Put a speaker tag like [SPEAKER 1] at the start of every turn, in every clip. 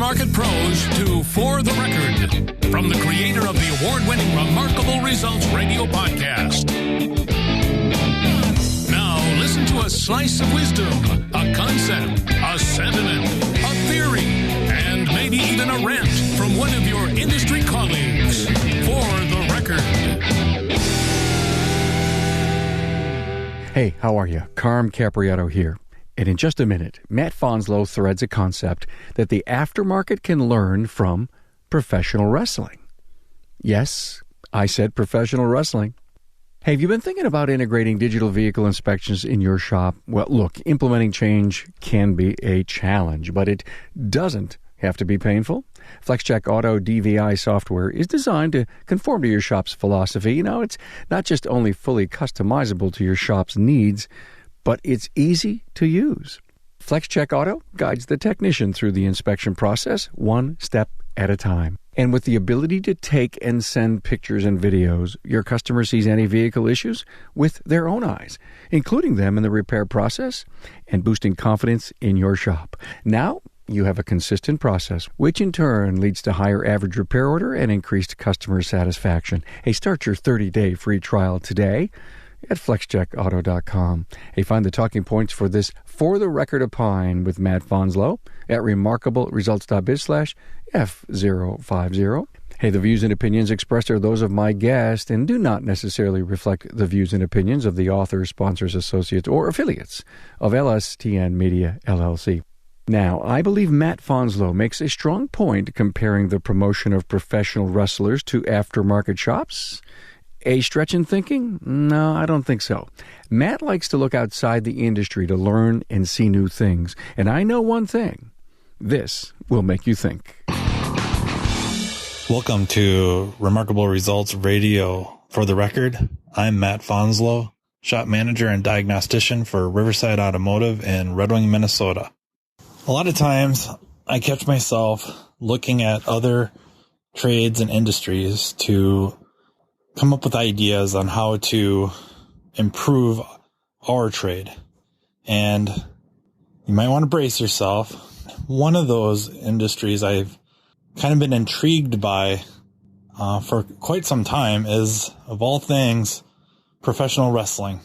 [SPEAKER 1] Aftermarket pros to For the Record, from the creator of the award-winning Remarkabl Results radio podcast. Now listen to a slice of wisdom, a concept, a sentiment, a theory, and maybe even a rant from one of your industry colleagues. For the Record.
[SPEAKER 2] Hey, how are you? Carm Capriotto here. And in just a minute, Matt Fanslow threads a concept that the aftermarket can learn from professional wrestling. Yes, I said professional wrestling. Hey, have you been thinking about integrating digital vehicle inspections in your shop? Well, look, implementing change can be a challenge, but it doesn't have to be painful. FlexCheck Auto DVI software is designed to conform to your shop's philosophy. You know, it's not just only fully customizable to your shop's needs, but it's easy to use. FlexCheck Auto guides the technician through the inspection process, one step at a time. And with the ability to take and send pictures and videos, your customer sees any vehicle issues with their own eyes, including them in the repair process and boosting confidence in your shop. Now, you have a consistent process, which in turn leads to higher average repair order and increased customer satisfaction. Hey, start your 30-day free trial today at flexcheckauto.com. Hey, find the talking points for this For the Record Opine with Matt Fanslow at remarkableresults.biz/F050. Hey, the views and opinions expressed are those of my guest and do not necessarily reflect the views and opinions of the authors, sponsors, associates, or affiliates of LSTN Media, LLC. Now, I believe Matt Fanslow makes a strong point comparing the promotion of professional wrestlers to aftermarket shops. A stretch in thinking? No, I don't think so. Matt likes to look outside the industry to learn and see new things. And I know one thing. This will make you think.
[SPEAKER 3] Welcome to Remarkabl Results Radio. For the record, I'm Matt Fanslow, shop manager and diagnostician for Riverside Automotive in Red Wing, Minnesota. A lot of times I catch myself looking at other trades and industries to come up with ideas on how to improve our trade. And you might want to brace yourself. One of those industries I've kind of been intrigued by for quite some time is, of all things, professional wrestling.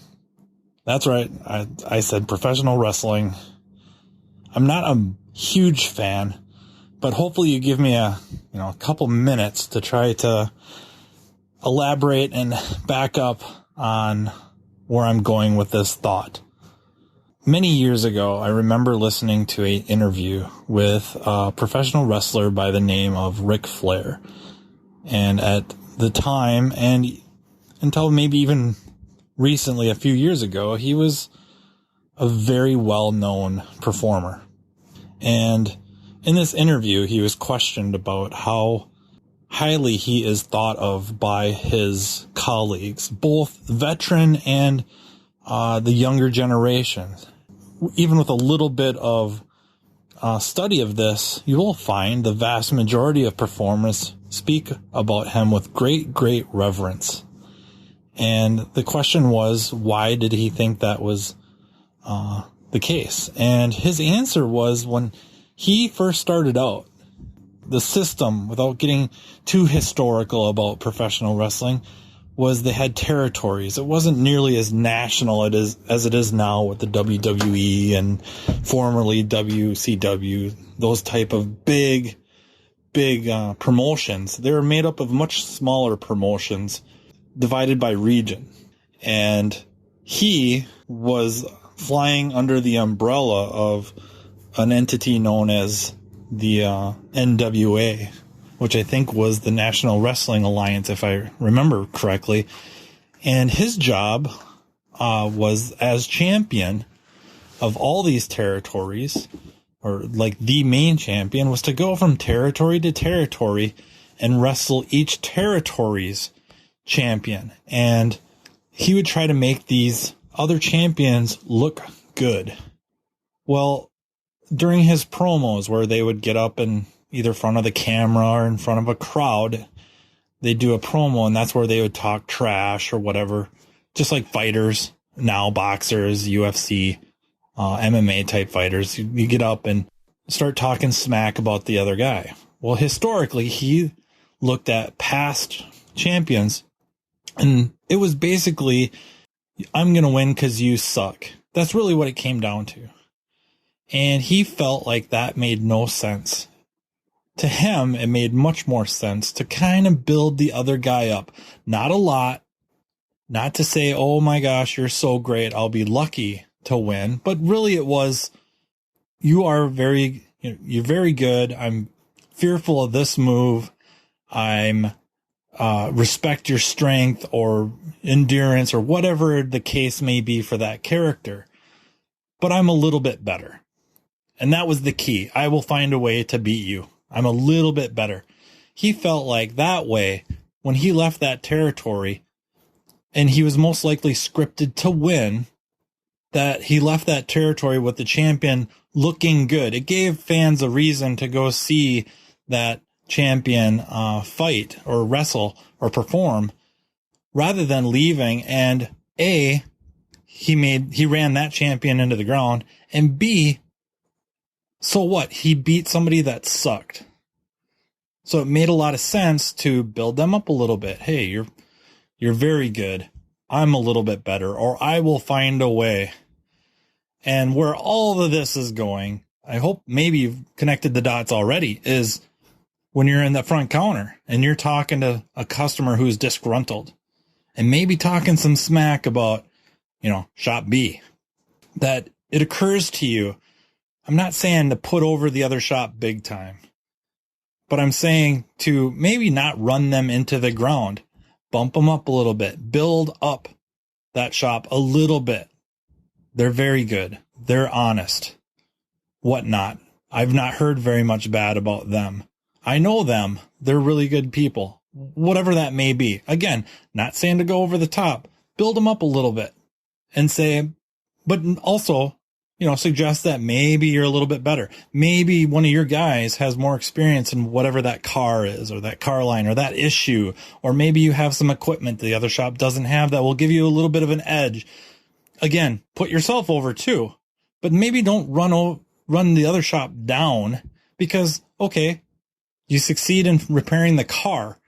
[SPEAKER 3] That's right. I said professional wrestling. I'm not a huge fan, but hopefully you give me a couple minutes to try to elaborate and back up on where I'm going with this thought. Many years ago, I remember listening to an interview with a professional wrestler by the name of Ric Flair. And at the time, and until maybe even recently, a few years ago, he was a very well-known performer. And in this interview, he was questioned about how highly he is thought of by his colleagues, both veteran and the younger generation. Even with a little bit of study of this, you will find the vast majority of performers speak about him with great, great reverence. And the question was, why did he think that was the case? And his answer was, when he first started out, the system, without getting too historical about professional wrestling, was they had territories. It wasn't nearly as national as it is now with the WWE and formerly WCW, those type of big promotions. They were made up of much smaller promotions divided by region. And he was flying under the umbrella of an entity known as the NWA, which I think was the National Wrestling Alliance, if I remember correctly. And his job was, as champion of all these territories, or like the main champion, was to go from territory to territory and wrestle each territory's champion. And he would try to make these other champions look good. Well, during his promos, where they would get up in either front of the camera or in front of a crowd, they'd do a promo, and that's where they would talk trash or whatever, just like fighters now, boxers, UFC, MMA type fighters. You get up and start talking smack about the other guy. Well, historically, he looked at past champions, and it was basically, I'm going to win because you suck. That's really what it came down to. And he felt like that made no sense. To him, it made much more sense to kind of build the other guy up. Not a lot. Not to say, oh my gosh, you're so great, I'll be lucky to win. But really it was, you're very good. I'm fearful of this move. I'm respect your strength or endurance or whatever the case may be for that character. But I'm a little bit better. And that was the key. I will find a way to beat you. I'm a little bit better. He felt like that way when he left that territory, and he was most likely scripted to win, that he left that territory with the champion looking good. It gave fans a reason to go see that champion fight or wrestle or perform, rather than leaving and A, he ran that champion into the ground, and B, so what? He beat somebody that sucked. So it made a lot of sense to build them up a little bit. Hey, you're very good. I'm a little bit better, or I will find a way. And where all of this is going, I hope maybe you've connected the dots already, is when you're in the front counter and you're talking to a customer who's disgruntled and maybe talking some smack about, shop B, that it occurs to you, I'm not saying to put over the other shop big time, but I'm saying to maybe not run them into the ground, bump them up a little bit, build up that shop a little bit. They're very good. They're honest, whatnot. I've not heard very much bad about them. I know them. They're really good people, whatever that may be. Again, not saying to go over the top, build them up a little bit and say, but also, suggest that maybe you're a little bit better. Maybe one of your guys has more experience in whatever that car is, or that car line, or that issue, or maybe you have some equipment the other shop doesn't have that will give you a little bit of an edge. Again, put yourself over too, but maybe don't run the other shop down because, okay, you succeed in repairing the car.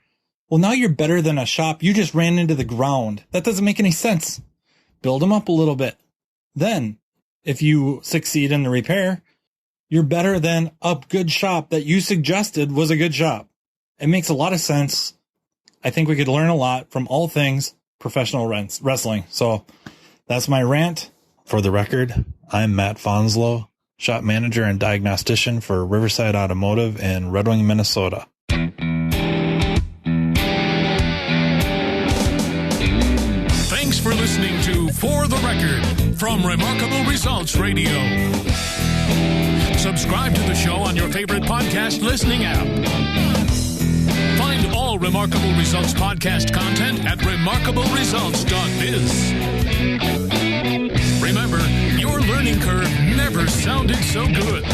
[SPEAKER 3] Well, now you're better than a shop you just ran into the ground. That doesn't make any sense. Build them up a little bit. Then, if you succeed in the repair, you're better than a good shop that you suggested was a good shop. It makes a lot of sense. I think we could learn a lot from all things professional wrestling. So that's my rant. For the record, I'm Matt Fanslow, shop manager and diagnostician for Riverside Automotive in Red Wing, Minnesota.
[SPEAKER 1] Thanks for listening to For the Record from Remarkabl Results Radio. Subscribe to the show on your favorite podcast listening app. Find all Remarkabl Results podcast content at remarkableresults.biz. Remember, your learning curve never sounded so good.